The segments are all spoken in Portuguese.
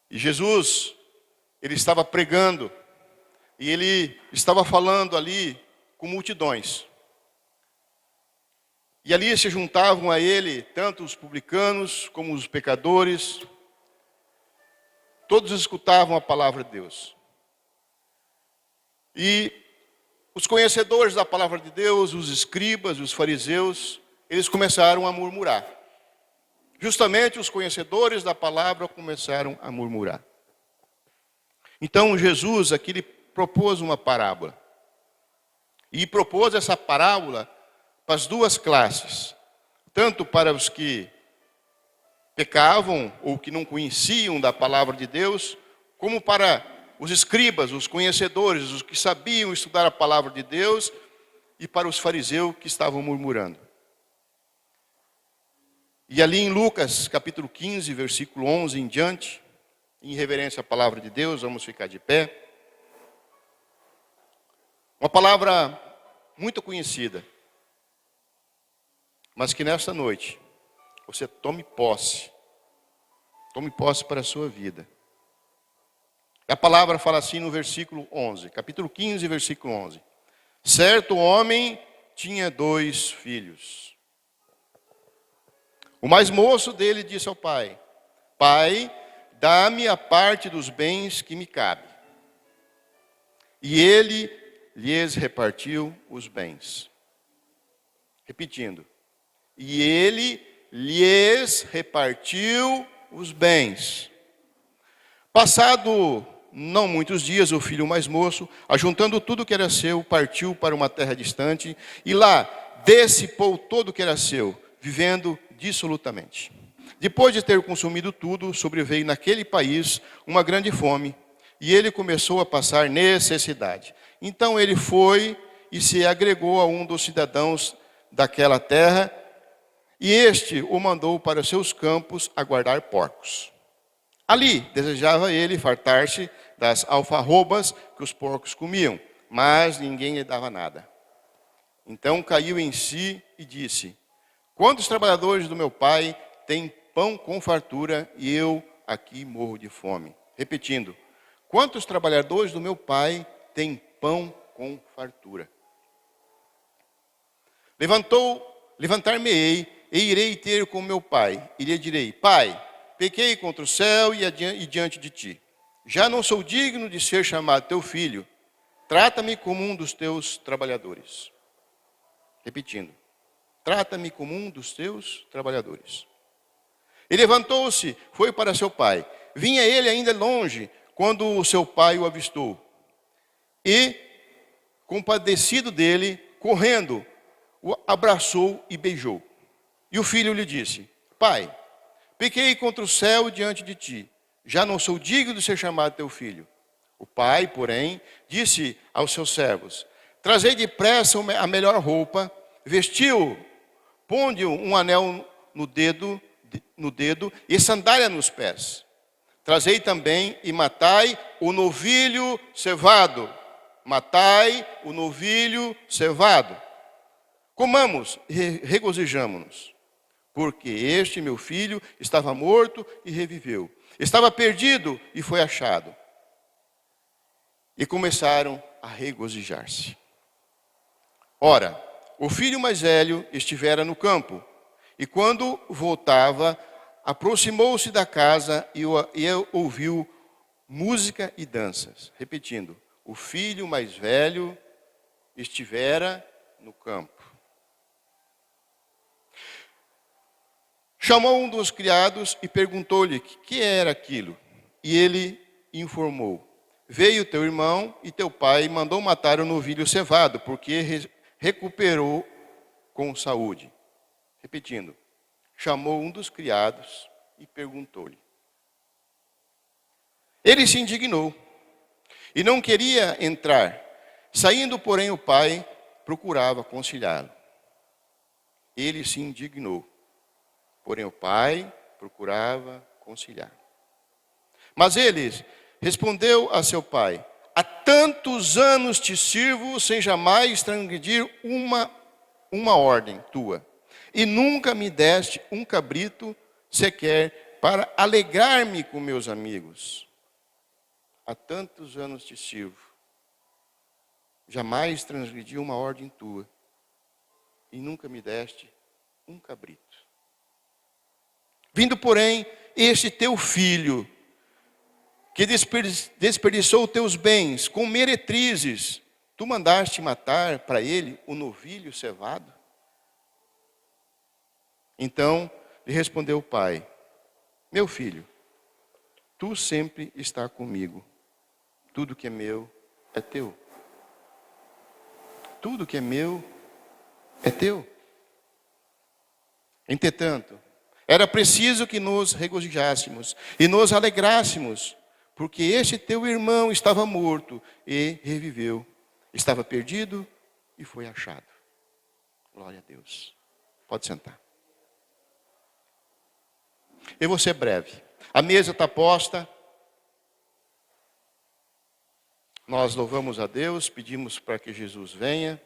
E Jesus, ele estava pregando, e ele estava falando ali com multidões. E ali se juntavam a ele tanto os publicanos como os pecadores. Todos escutavam a palavra de Deus. E os conhecedores da palavra de Deus, os escribas, os fariseus, eles começaram a murmurar. Justamente os conhecedores da palavra começaram a murmurar. Então Jesus aqui lhe propôs uma parábola. E propôs essa parábola para as duas classes. Tanto para os que pecavam ou que não conheciam da palavra de Deus, como para os escribas, os conhecedores, os que sabiam estudar a palavra de Deus, e para os fariseus que estavam murmurando. E ali em Lucas, capítulo 15, versículo 11 em diante, em reverência à palavra de Deus, vamos ficar de pé. Uma palavra muito conhecida, mas que nesta noite você tome posse para a sua vida. A palavra fala assim no versículo 11, capítulo 15, versículo 11. Certo homem tinha 2 filhos. O mais moço dele disse ao pai: Pai, dá-me a parte dos bens que me cabe. E ele lhes repartiu os bens. Repetindo. E ele lhes repartiu os bens. Passado não muitos dias, o filho mais moço, ajuntando tudo que era seu, partiu para uma terra distante, e lá dissipou todo o que era seu, vivendo dissolutamente. Depois de ter consumido tudo, sobreveio naquele país uma grande fome, e ele começou a passar necessidade. Então ele foi e se agregou a um dos cidadãos daquela terra, e este o mandou para seus campos a guardar porcos. Ali desejava ele fartar-se das alfarrobas que os porcos comiam, mas ninguém lhe dava nada. Então caiu em si e disse: Quantos trabalhadores do meu pai têm pão com fartura e eu aqui morro de fome? Repetindo: quantos trabalhadores do meu pai têm pão com fartura? Levantar-me-ei e irei ter com meu pai, e lhe direi: Pai, pequei contra o céu e diante de ti. Já não sou digno de ser chamado teu filho. Trata-me como um dos teus trabalhadores. Repetindo. Trata-me como um dos teus trabalhadores. E levantou-se, foi para seu pai. Vinha ele ainda longe, quando o seu pai o avistou. E, compadecido dele, correndo, o abraçou e beijou. E o filho lhe disse: Pai, pequei contra o céu diante de ti. Já não sou digno de ser chamado teu filho. O pai, porém, disse aos seus servos: Trazei depressa a melhor roupa, vestiu, ponde um anel no dedo e sandália nos pés. Trazei também e matai o novilho cevado. Matai o novilho cevado. Comamos e regozijamo-nos. Porque este meu filho estava morto e reviveu. Estava perdido e foi achado. E começaram a regozijar-se. Ora, o filho mais velho estivera no campo. E quando voltava, aproximou-se da casa e ouviu música e danças. Repetindo, o filho mais velho estivera no campo. Chamou um dos criados e perguntou-lhe que era aquilo. E ele informou: Veio teu irmão e teu pai mandou matar o novilho cevado, porque recuperou com saúde. Repetindo, chamou um dos criados e perguntou-lhe. Ele se indignou e não queria entrar. Saindo, porém, o pai procurava conciliá-lo. Ele se indignou. Porém, o pai procurava conciliar. Mas ele respondeu a seu pai: Há tantos anos te sirvo sem jamais transgredir uma ordem tua. E nunca me deste um cabrito sequer para alegrar-me com meus amigos. Há tantos anos te sirvo, jamais transgredi uma ordem tua, e nunca me deste um cabrito. Vindo, porém, este teu filho, que desperdiçou teus bens com meretrizes, tu mandaste matar para ele o novilho cevado? Então lhe respondeu o pai: meu filho, tu sempre está comigo. Tudo que é meu é teu. Tudo que é meu é teu. Entretanto, era preciso que nos regozijássemos e nos alegrássemos, porque este teu irmão estava morto e reviveu. Estava perdido e foi achado. Glória a Deus. Pode sentar. Eu vou ser breve. A mesa está posta. Nós louvamos a Deus, pedimos para que Jesus venha.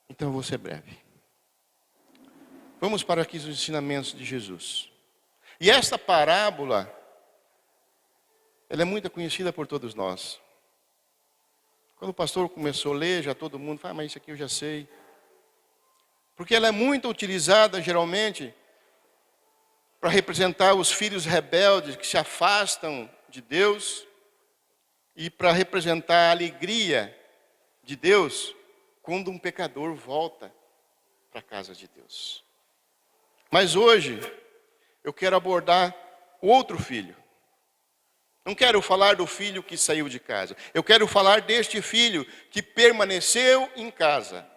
Então eu vou ser breve. Vamos para aqui os ensinamentos de Jesus. E esta parábola, ela é muito conhecida por todos nós. Quando o pastor começou a ler, já todo mundo fala, mas isso aqui eu já sei. Porque ela é muito utilizada, geralmente, para representar os filhos rebeldes que se afastam de Deus e para representar a alegria de Deus quando um pecador volta para a casa de Deus. Mas hoje eu quero abordar o outro filho. Não quero falar do filho que saiu de casa. Eu quero falar deste filho que permaneceu em casa.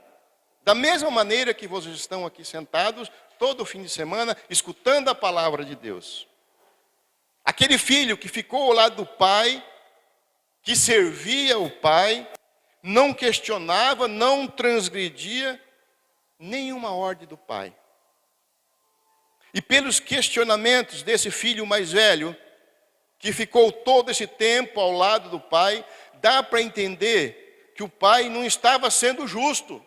Da mesma maneira que vocês estão aqui sentados todo fim de semana, escutando a palavra de Deus. Aquele filho que ficou ao lado do pai, que servia o pai, não questionava, não transgredia nenhuma ordem do pai. E pelos questionamentos desse filho mais velho, que ficou todo esse tempo ao lado do pai, dá para entender que o pai não estava sendo justo.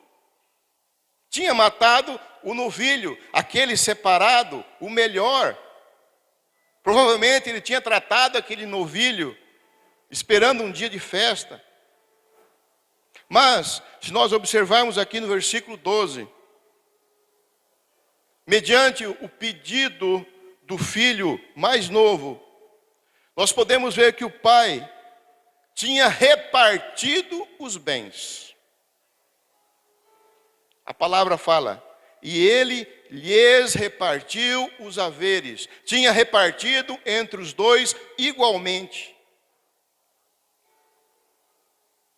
Tinha matado o novilho, aquele separado, o melhor. Provavelmente ele tinha tratado aquele novilho, esperando um dia de festa. Mas, se nós observarmos aqui no versículo 12, mediante o pedido do filho mais novo, nós podemos ver que o pai tinha repartido os bens. A palavra fala, e ele lhes repartiu os haveres. Tinha repartido entre os dois igualmente.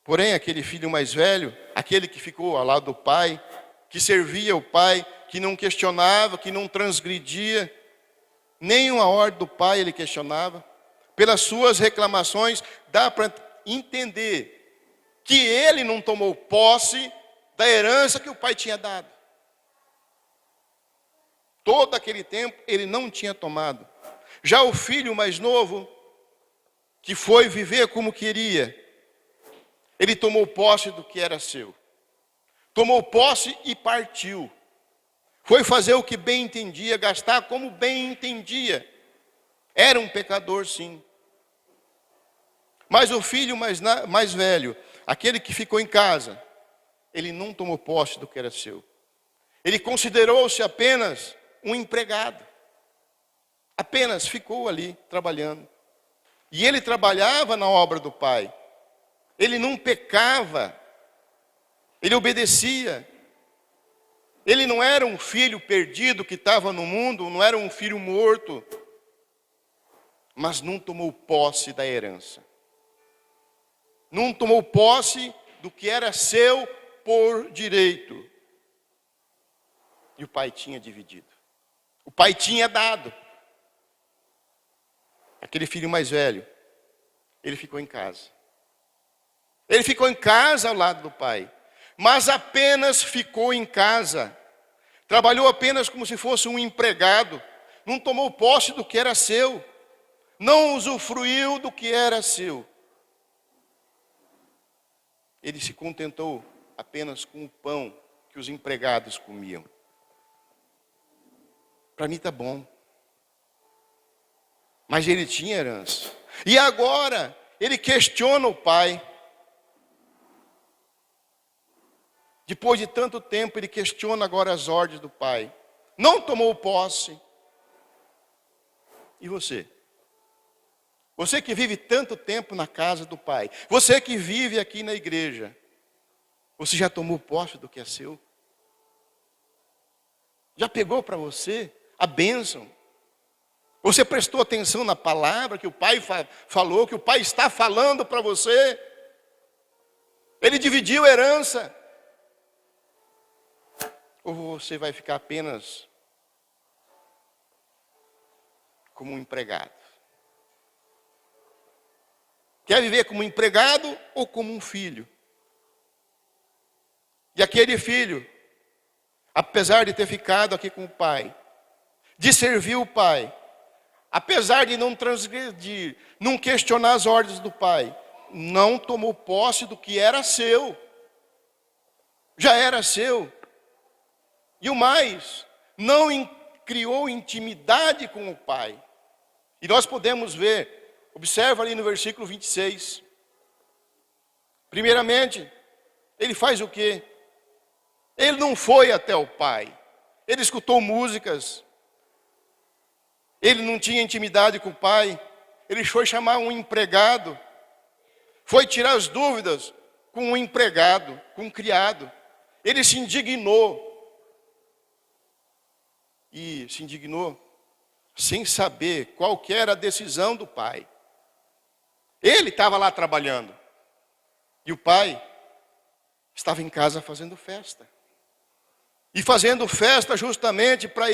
Porém, aquele filho mais velho, aquele que ficou ao lado do pai, que servia o pai, que não questionava, que não transgredia, nenhuma ordem do pai ele questionava. Pelas suas reclamações, dá para entender que ele não tomou posse da herança que o pai tinha dado. Todo aquele tempo ele não tinha tomado. Já o filho mais novo, que foi viver como queria, ele tomou posse do que era seu. Tomou posse e partiu. Foi fazer o que bem entendia, gastar como bem entendia. Era um pecador, sim. Mas o filho mais velho, aquele que ficou em casa, ele não tomou posse do que era seu. Ele considerou-se apenas um empregado. Apenas ficou ali trabalhando. E ele trabalhava na obra do pai. Ele não pecava. Ele obedecia. Ele não era um filho perdido que estava no mundo, não era um filho morto. Mas não tomou posse da herança. Não tomou posse do que era seu por direito. E o pai tinha dividido. O pai tinha dado. Aquele filho mais velho, ele ficou em casa. Ele ficou em casa ao lado do pai. Mas apenas ficou em casa. Trabalhou apenas como se fosse um empregado. Não tomou posse do que era seu. Não usufruiu do que era seu. Ele se contentou apenas com o pão que os empregados comiam. Para mim está bom. Mas ele tinha herança. E agora, ele questiona o pai. Depois de tanto tempo, ele questiona agora as ordens do pai. Não tomou posse. E você? Você que vive tanto tempo na casa do pai. Você que vive aqui na igreja. Você já tomou posse do que é seu? Já pegou para você a bênção? Você prestou atenção na palavra que o pai falou, que o pai está falando para você? Ele dividiu a herança. Ou você vai ficar apenas como um empregado? Quer viver como um empregado ou como um filho? E aquele filho, apesar de ter ficado aqui com o pai, de servir o pai, apesar de não transgredir, não questionar as ordens do pai, não tomou posse do que era seu. Já era seu. E o mais, não criou intimidade com o pai. E nós podemos ver, observa ali no versículo 26. Primeiramente, ele faz o quê? Ele não foi até o pai. Ele escutou músicas. Ele não tinha intimidade com o pai. Ele foi chamar um empregado. Foi tirar as dúvidas com um empregado, com um criado. Ele se indignou. E se indignou sem saber qual que era a decisão do pai. Ele estava lá trabalhando. E o pai estava em casa fazendo festa. E fazendo festa justamente para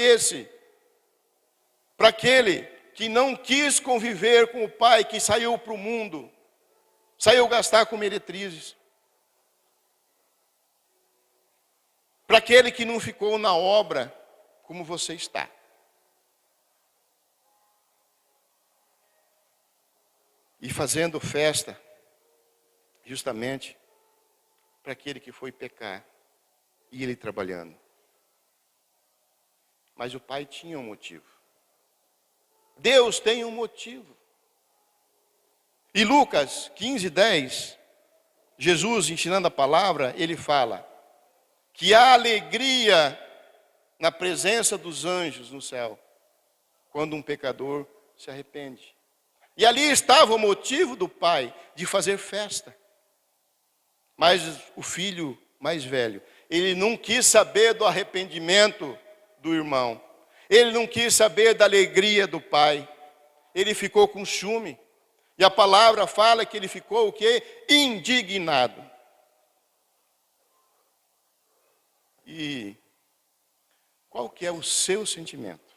aquele que não quis conviver com o pai, que saiu para o mundo, saiu gastar com meretrizes. Para aquele que não ficou na obra como você está. E fazendo festa, justamente, para aquele que foi pecar, e ele trabalhando. Mas o pai tinha um motivo. Deus tem um motivo. E Lucas 15:10, Jesus ensinando a palavra, ele fala que há alegria na presença dos anjos no céu, quando um pecador se arrepende. E ali estava o motivo do pai de fazer festa. Mas o filho mais velho, ele não quis saber do arrependimento do irmão. Ele não quis saber da alegria do pai. Ele ficou com ciúme. E a palavra fala que ele ficou o quê? Indignado. E qual que é o seu sentimento?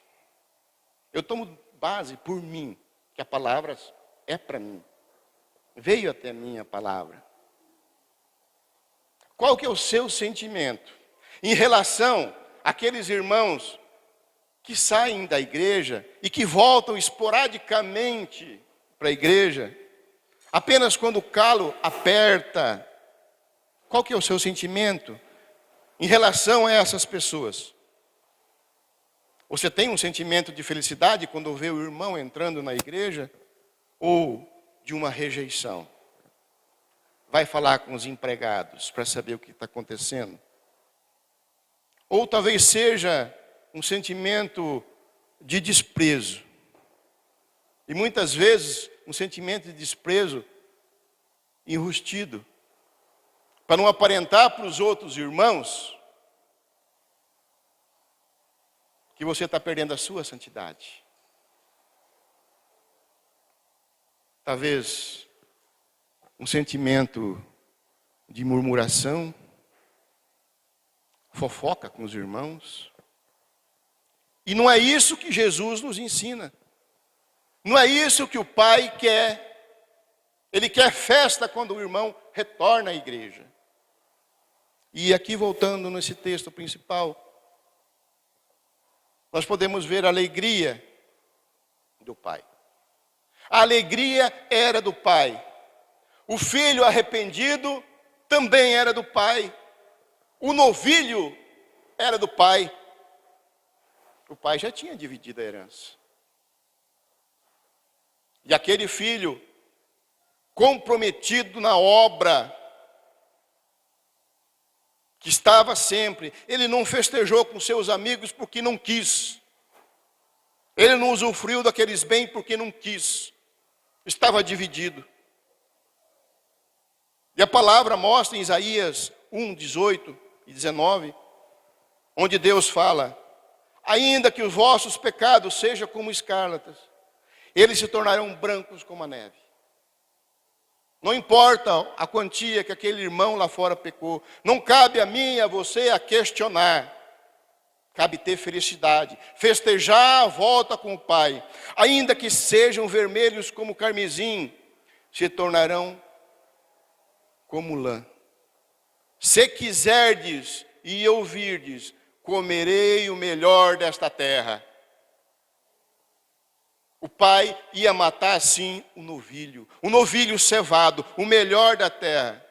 Eu tomo base por mim, que a palavra é para mim. Veio até mim a palavra. Qual que é o seu sentimento em relação àqueles irmãos que saem da igreja e que voltam esporadicamente para a igreja, apenas quando o calo aperta? Qual que é o seu sentimento em relação a essas pessoas? Você tem um sentimento de felicidade quando vê o irmão entrando na igreja? Ou de uma rejeição? Vai falar com os empregados para saber o que está acontecendo? Ou talvez seja um sentimento de desprezo. E muitas vezes um sentimento de desprezo enrustido. Para não aparentar para os outros irmãos que você está perdendo a sua santidade. Talvez um sentimento de murmuração, fofoca com os irmãos. E não é isso que Jesus nos ensina. Não é isso que o pai quer. Ele quer festa quando o irmão retorna à igreja. E aqui voltando nesse texto principal, nós podemos ver a alegria do pai. A alegria era do pai. O filho arrependido também era do pai. O novilho era do pai. O pai já tinha dividido a herança. E aquele filho, comprometido na obra, que estava sempre, ele não festejou com seus amigos porque não quis. Ele não usufruiu daqueles bens porque não quis. Estava dividido. E a palavra mostra em Isaías 1, 18 e 19, onde Deus fala: ainda que os vossos pecados sejam como escarlatas, eles se tornarão brancos como a neve. Não importa a quantia que aquele irmão lá fora pecou, não cabe a mim e a você a questionar. Cabe ter felicidade, festejar a volta com o Pai. Ainda que sejam vermelhos como carmesim, se tornarão como lã. Se quiserdes e ouvirdes, comerei o melhor desta terra. O pai ia matar sim o novilho cevado, o melhor da terra.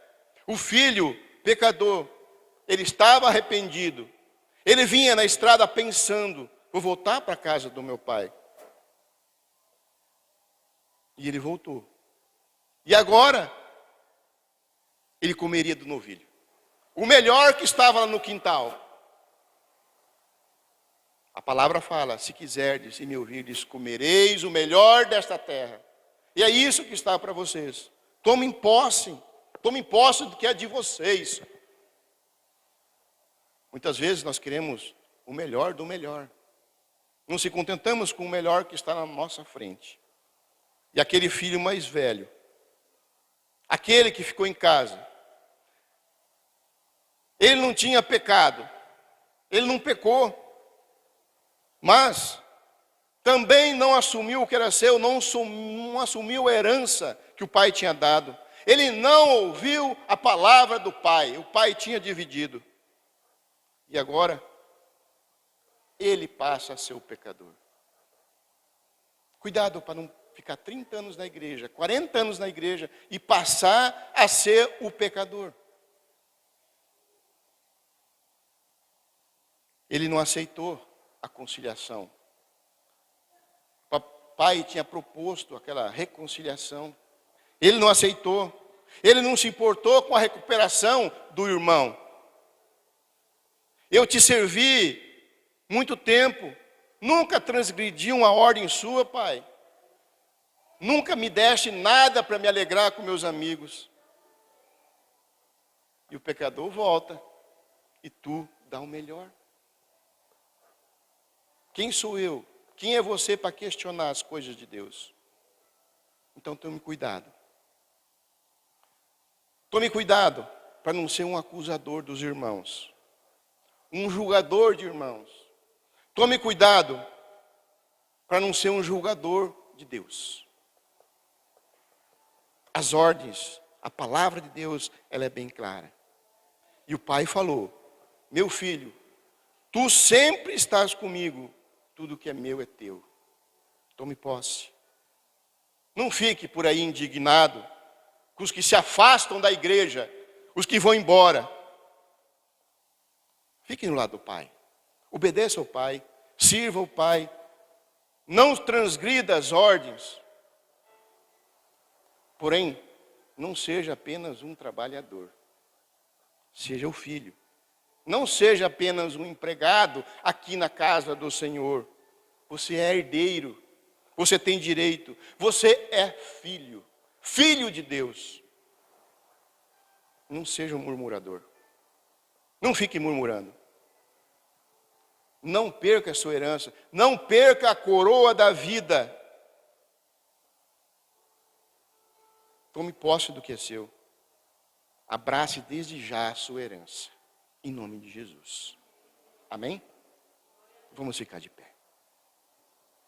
O filho pecador, ele estava arrependido. Ele vinha na estrada pensando: vou voltar para a casa do meu pai. E ele voltou. E agora, ele comeria do novilho. O melhor que estava lá no quintal. A palavra fala: se quiserdes e me ouvirdes, comereis o melhor desta terra. E é isso que está para vocês. Tomem posse do que é de vocês. Muitas vezes nós queremos o melhor do melhor. Não se contentamos com o melhor que está na nossa frente. E aquele filho mais velho, aquele que ficou em casa, ele não tinha pecado, ele não pecou, mas também não assumiu o que era seu, não assumiu a herança que o pai tinha dado. Ele não ouviu a palavra do pai, o pai tinha dividido. E agora, ele passa a ser o pecador. Cuidado para não ficar 30 anos na igreja, 40 anos na igreja e passar a ser o pecador. Ele não aceitou a conciliação. O pai tinha proposto aquela reconciliação. Ele não aceitou. Ele não se importou com a recuperação do irmão. Eu te servi muito tempo, nunca transgredi uma ordem sua, pai. Nunca me deste nada para me alegrar com meus amigos. E o pecador volta, e tu dá o melhor. Quem sou eu? Quem é você para questionar as coisas de Deus? Então tome cuidado. Tome cuidado para não ser um acusador dos irmãos. Um julgador de irmãos. Tome cuidado para não ser um julgador de Deus. As ordens, a palavra de Deus, ela é bem clara. E o pai falou: meu filho, tu sempre estás comigo, tudo que é meu é teu. Tome posse. Não fique por aí indignado com os que se afastam da igreja, os que vão embora. Fique no lado do pai. Obedeça ao pai. Sirva ao pai. Não transgrida as ordens. Porém, não seja apenas um trabalhador. Seja o filho. Não seja apenas um empregado aqui na casa do Senhor. Você é herdeiro. Você tem direito. Você é filho. Filho de Deus. Não seja um murmurador. Não fique murmurando. Não perca a sua herança. Não perca a coroa da vida. Tome posse do que é seu. Abrace desde já a sua herança. Em nome de Jesus. Amém? Vamos ficar de pé.